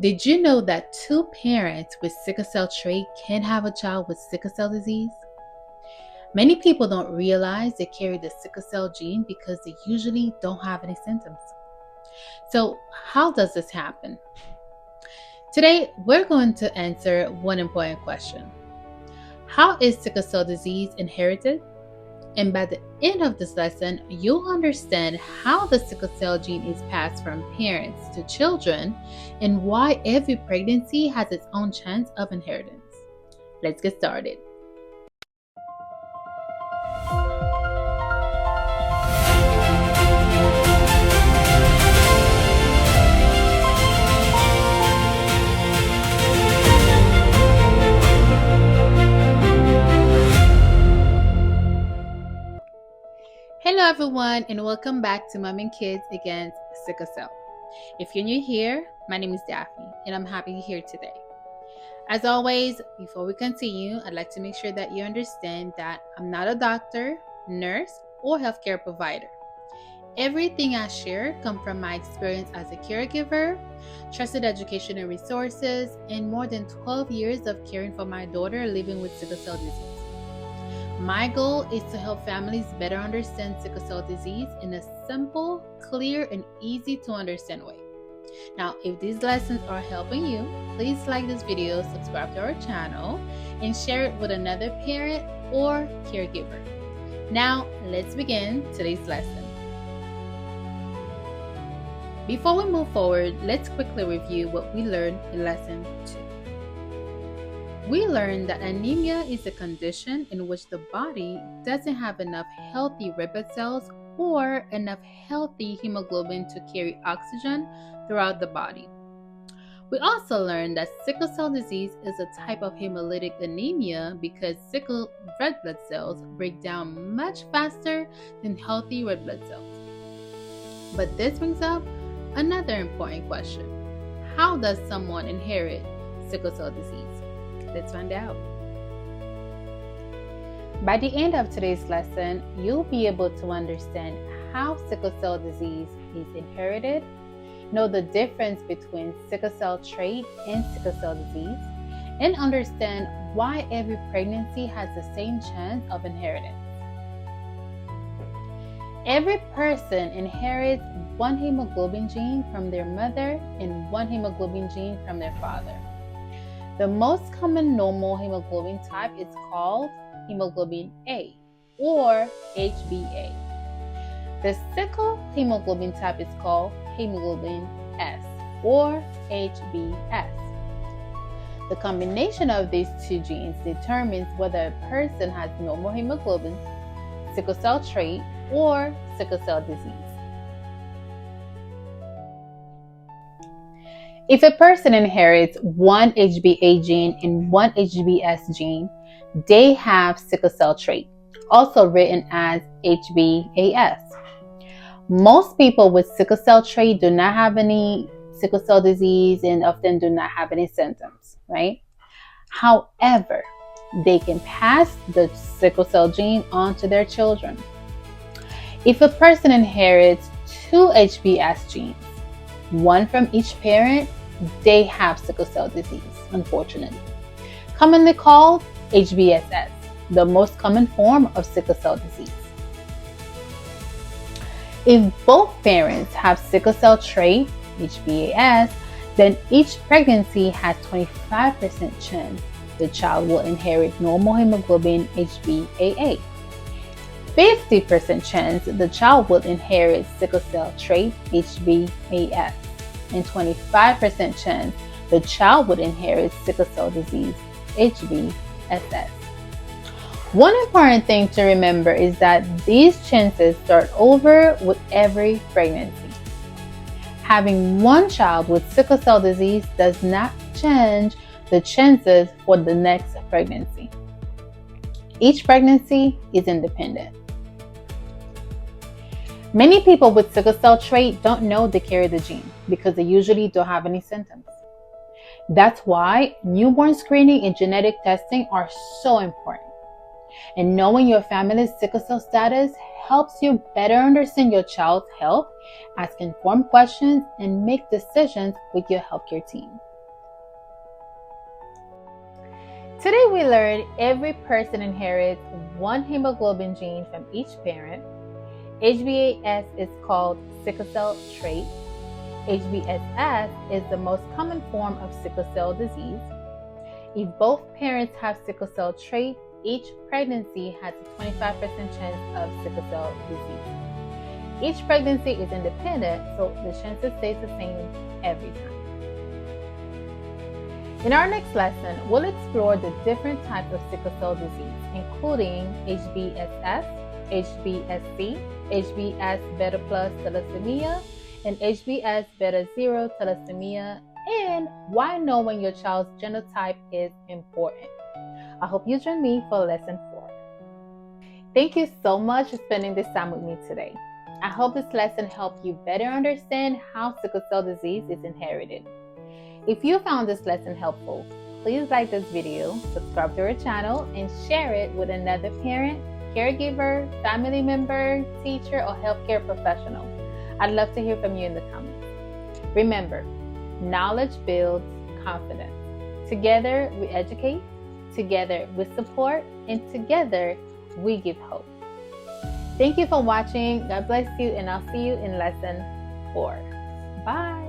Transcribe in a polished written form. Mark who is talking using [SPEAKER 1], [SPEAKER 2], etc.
[SPEAKER 1] Did you know that two parents with sickle cell trait can have a child with sickle cell disease? Many people don't realize they carry the sickle cell gene because they usually don't have any symptoms. So, how does this happen? Today, we're going to answer one important question. How is sickle cell disease inherited? And by the end of this lesson, you'll understand how the sickle cell gene is passed from parents to children and why every pregnancy has its own chance of inheritance. Let's get started. Hello everyone and welcome back to Mom and Kids Against Sickle Cell. If you're new here, my name is Daphne and I'm happy you're here today. As always, before we continue, I'd like to make sure that you understand that I'm not a doctor, nurse, or healthcare provider. Everything I share comes from my experience as a caregiver, trusted education and resources, and more than 12 years of caring for my daughter living with sickle cell disease. My goal is to help families better understand sickle cell disease in a simple, clear, and easy to understand way. Now, if these lessons are helping you, please like this video, subscribe to our channel, and share it with another parent or caregiver. Now, let's begin today's lesson. Before we move forward, let's quickly review what we learned in lesson 2. We learned that anemia is a condition in which the body doesn't have enough healthy red blood cells or enough healthy hemoglobin to carry oxygen throughout the body. We also learned that sickle cell disease is a type of hemolytic anemia because sickle red blood cells break down much faster than healthy red blood cells. But this brings up another important question. How does someone inherit sickle cell disease? Let's find out. By the end of today's lesson, you'll be able to understand how sickle cell disease is inherited, know the difference between sickle cell trait and sickle cell disease, and understand why every pregnancy has the same chance of inheritance. Every person inherits one hemoglobin gene from their mother and one hemoglobin gene from their father. The most common normal hemoglobin type is called hemoglobin A or HbA. The sickle hemoglobin type is called hemoglobin S or HbS. The combination of these two genes determines whether a person has normal hemoglobin, sickle cell trait, or sickle cell disease. If a person inherits one HbA gene and one HbS gene, they have sickle cell trait, also written as HbAS. Most people with sickle cell trait do not have any sickle cell disease and often do not have any symptoms, right? However, they can pass the sickle cell gene on to their children. If a person inherits two HbS genes, one from each parent, they have sickle cell disease, unfortunately. Commonly called HbSS, the most common form of sickle cell disease. If both parents have sickle cell trait, HbAS, then each pregnancy has 25% chance the child will inherit normal hemoglobin HbAA. 50% chance the child will inherit sickle cell trait HbAS, and 25% chance the child would inherit sickle cell disease HbSS. One important thing to remember is that these chances start over with every pregnancy. Having one child with sickle cell disease does not change the chances for the next pregnancy. Each pregnancy is independent. Many people with sickle cell trait don't know they carry the gene because they usually don't have any symptoms. That's why newborn screening and genetic testing are so important. And knowing your family's sickle cell status helps you better understand your child's health, ask informed questions, and make decisions with your healthcare team. Today we learned every person inherits one hemoglobin gene from each parent. HbAS is called sickle cell trait. HbSS is the most common form of sickle cell disease. If both parents have sickle cell trait, each pregnancy has a 25% chance of sickle cell disease. Each pregnancy is independent, so the chances stays the same every time. In our next lesson, we'll explore the different types of sickle cell disease, including HbSS, HbSC, HbS beta plus thalassemia, and HbS beta 0 thalassemia, and why knowing your child's genotype is important. I hope you join me for lesson 4. Thank you so much for spending this time with me today. I hope this lesson helped you better understand how sickle cell disease is inherited. If you found this lesson helpful, please like this video, subscribe to our channel, and share it with another parent, caregiver, family member, teacher, or healthcare professional. I'd love to hear from you in the comments. Remember, knowledge builds confidence. Together we educate, together we support, and together we give hope. Thank you for watching. God bless you, and I'll see you in lesson 4. Bye.